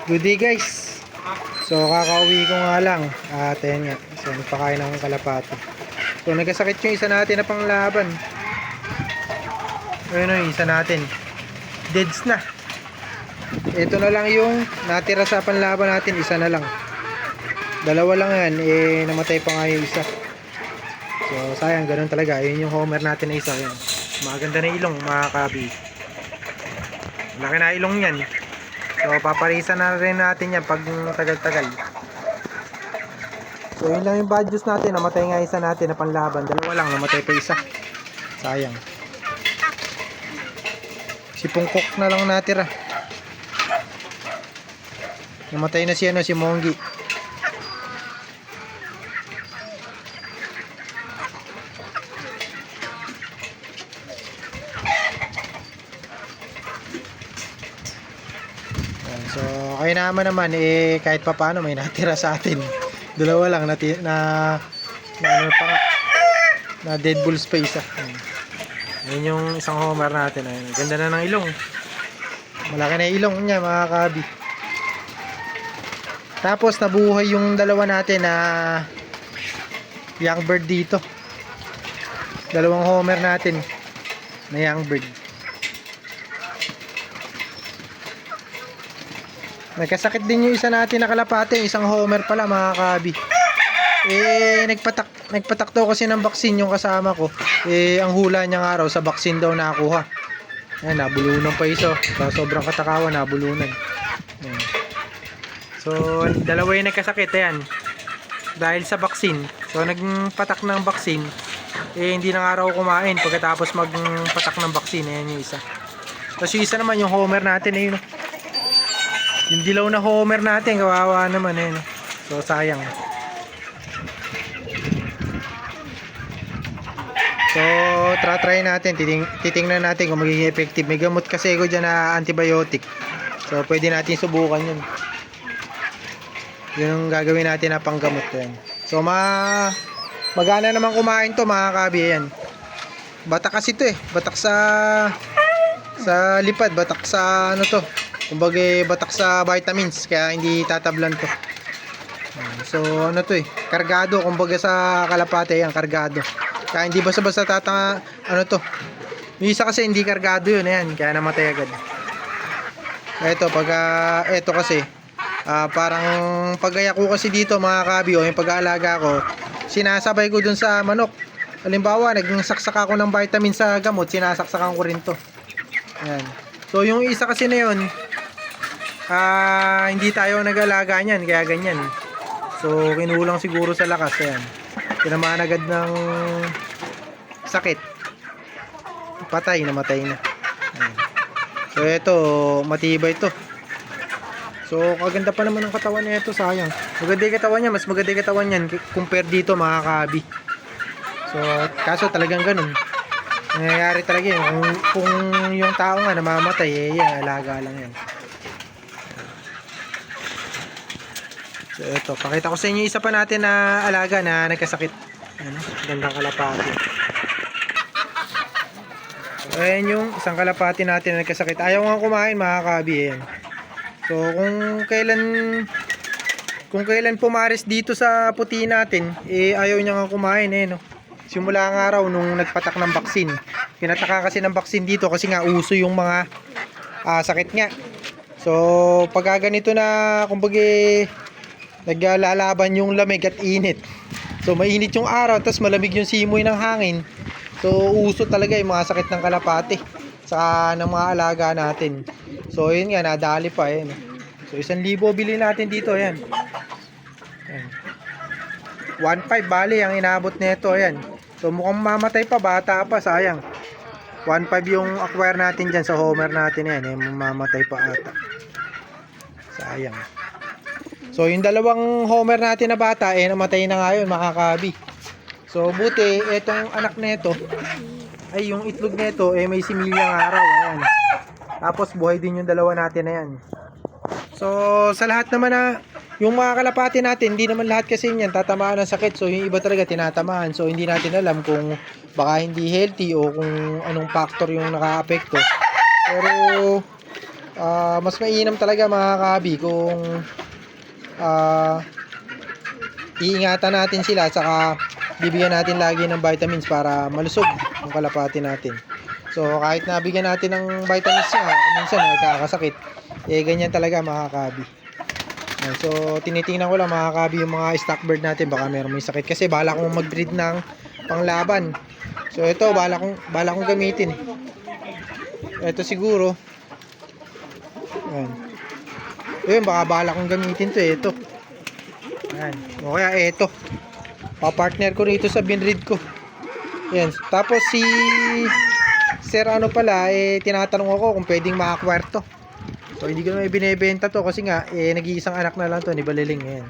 Good day guys. So kakauwi ko nga lang. At ayan nga. So nagpakain akong kalapati. So nagkasakit yung isa natin na panglaban. Ayun o yung isa natin. Deads na. Ito na lang yung natira sa panlaban natin. Isa na lang. Dalawa lang yan. Namatay pa nga yung isa. So sayang, ganun talaga. Ayun yung homer natin na isa. Ayan. Maganda na ilong mga kabi. Laki na ilong yan. So paparisan na rin natin yan pag tagal-tagal. So yun lang yung bad news natin. Namatay nga isa natin na panlaban. Dalawa lang, namatay pa isa. Sayang. Si Pungkok na lang natira. Namatay na si Monggi. So, kaya naman kahit pa paano may natira sa atin. Dalawa lang na dead bull space. Ayun yung isang homer natin. Ayun. Ganda na ng ilong. Malaki na ilong niya mga kabi. Tapos nabuhay yung dalawa natin na young bird dito. Dalawang homer natin na young bird. Nagkasakit din yung isa natin na kalapate, isang homer pala mga kabi. Nagpatak daw kasi ng vaccine yung kasama ko. Ang hula niyang araw sa vaccine daw nakuha. Ayan, nabulunan pa isa. Sa sobrang katakawan, nabulunan. Ayan. So, dalawa yung nagkasakit, ayan. Dahil sa vaccine. So, nagpatak ng vaccine. Hindi na araw kumain pagkatapos magpatak ng vaccine. Ayan yung isa. Tapos yung isa naman, yung homer natin, ayun. Yung dilaw na homer natin, kawawa naman eh. No? So sayang. So try natin, titingnan natin kung magiging effective. May gamot kasi ko dyan na antibiotic. So pwede natin subukan yun. Yun ang gagawin natin na panggamot yan. So magana naman kumain to mga kabi. Yan. Batak kasi to eh. Batak sa lipad, batak sa ano to. Kumbaga batak sa vitamins kaya hindi tatablan to. So ano to eh, kargado kumbaga sa kalapate yan, kargado. Kaya hindi basta-basta ano to. Yung isa kasi hindi kargado yun, ayan, kaya namatay agad. Ito kasi parang paggaya ko kasi dito mga kabi o yung pag-aalaga ko, sinasabay ko dun sa manok. Halimbawa, nagsaksak ako ng vitamin sa gamot, sinasaksakan ko rin to. Ayan. So yung isa kasi na yun, hindi tayo nag-alaga niyan kaya ganyan. So kinulang siguro sa lakas. Ayan. Tinamaan agad ng sakit. Patay, namatay na. Ayan. So ito, matibay ito. So kaganda pa naman ng katawan niya ito, sayang. Maganda yung katawan niya, mas maganda yung katawan niyan compare dito mga kabi. So kaso talagang ganun. Nangyayari talaga yun. Kung yung tao nga namamatay, yan, alaga lang yan. So ito, pakita ko sa inyo isa pa natin na alaga na nagkasakit. Ano? Gandang kalapati. So ayan yung isang kalapati natin na nagkasakit. Ayaw nga kumain mga kabi. Ayan. So kung kailan pumares dito sa puti natin, ayaw niya nga kumain no. Simula ng araw nung nagpatak ng vaccine. Pinataka kasi ng vaccine dito kasi nga uso yung mga sakit nga. So pag ganito na kumbaga naglalaban yung lamig at init. So mainit yung araw tapos malamig yung simoy ng hangin. So uso talaga yung mga sakit ng kalapate sa ng mga alaga natin. So yun nga, nadali pa eh. So 1,000 bili natin dito, ayan. 1,500 bali ang inabot nito, ayan. So mukhang mamatay pa, bata pa, sayang. 1,500 yung acquire natin dyan sa homer natin, ayan. Mamatay pa ata. Sayang. So yung dalawang homer natin na bata namatay na nga yun mga kabi. So buti etong anak nito ay yung itlog nito may similyang araw, ayan. Tapos buhay din yung dalawa natin na yan. So sa lahat naman na yung mga kalapati natin, hindi naman lahat kasi yan tatamaan ng sakit. So yung iba talaga tinatamaan. So hindi natin alam kung baka hindi healthy o kung anong factor yung naka-apekto. Pero mas mainam talaga mga kabi kung iingatan natin sila, saka bibigyan natin lagi ng vitamins para malusog yung kalapati natin. So kahit nabigyan natin ng vitamins nga, minsan nagkakasakit, ganyan talaga mga kabi. So tinitingnan ko lang mga kabi yung mga stock bird natin, baka meron may sakit, kasi bala kong mag-breed ng panglaban. So ito bala kong gamitin. Ito siguro, ayun, baka bala kong gamitin to, ito. Ayan. O kaya ito, pa-partner ko rito sa binread ko. Ayan. Tapos si Sir pala, tinatanong ako kung pwedeng ma-acquire to. So hindi ko na ibinebenta to kasi nga nag-iisang anak na lang to ni Baliling. Ayan.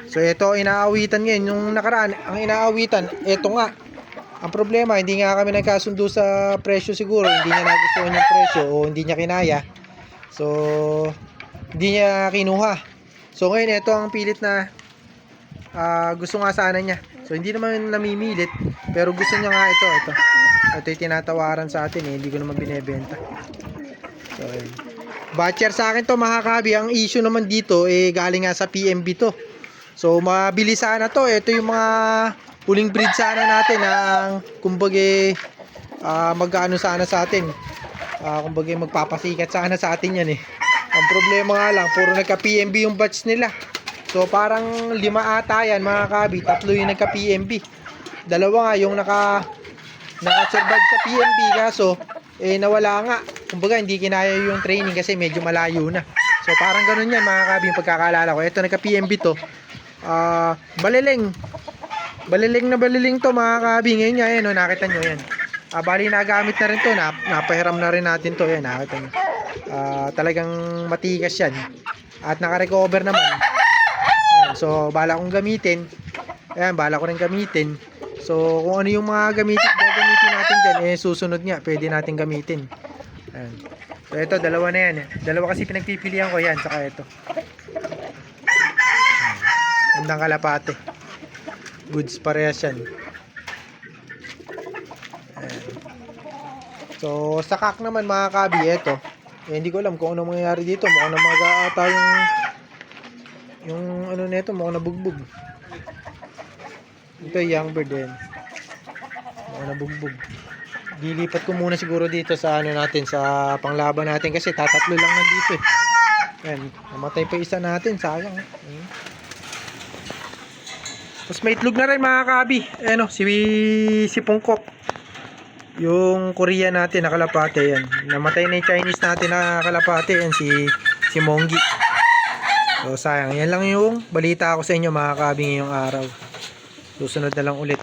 So ito inaawitan ngayon. Yung nakaraan, ang inaawitan, ito nga. Ang problema, hindi nga kami nagkasundo sa presyo siguro. Hindi niya nagustuhan yung presyo o hindi niya kinaya. So hindi niya kinuha. So ngayon ito ang pilit na gusto nga sana niya. So hindi naman namimilit, pero gusto niya nga ito. Ito yung tinatawaran sa atin, hindi ko naman binebenta. So ayun. Batcher sa akin to mga kabi. Ang issue naman dito galing nga sa PMB to. So mabilis sana to. Ito yung mga huling breed sana natin ang kumbaga magkaano sana sa atin. Kumbaga magpapasikat sana sa atin yan. Ang problema nga lang, puro nagka-PMB yung batch nila. So parang 5 ata yan mga kabi, 3 yung nagka-PMB. 2 nga yung naka-survive sa PMB, kaso nawala nga. Kumbaga hindi kinaya yung training kasi medyo malayo na. So parang ganun yan mga kabi yung pagkakalala ko. Ito nagka-PMB to. Baliling. Baliling to mga kabi. Ngayon nga yan, nakita nyo yan. Bali nagamit na rin to, napahiram na rin natin to. Yan, nakita nyo. Talagang matigas yan at naka-recover naman. So bala kong gamitin. Ayan, bala ko rin gamitin. So kung ano yung mga gagamitin natin dyan, susunod nga pwede natin gamitin. Ayan. So ito, 2 na yan. 2 kasi pinagpipilian ko, yan, saka ito. Gandang kalapate. Goods parehas yan. Ayan. So sa kak naman mga kabi, ito. Hindi ko alam kung ano mangyayari dito. Mukhang namaga-ata yung ano nito, mukhang nabugbog. Ito young bird din. Mukhang nabugbog. Dilipat ko muna siguro dito sa ano natin, sa panglaban natin kasi tatatlo lang nandito Ayan, namatay pa isa natin, sayang. Tapos may itlog na rin mga kabi. Si Pungkok. Yung Korea natin na kalapate, yan. Namatay na yung Chinese natin na kalapate, yan, si Monggi. So sayang. Yan lang yung balita ko sa inyo mga kabi ngayong araw. Susunod na lang ulit.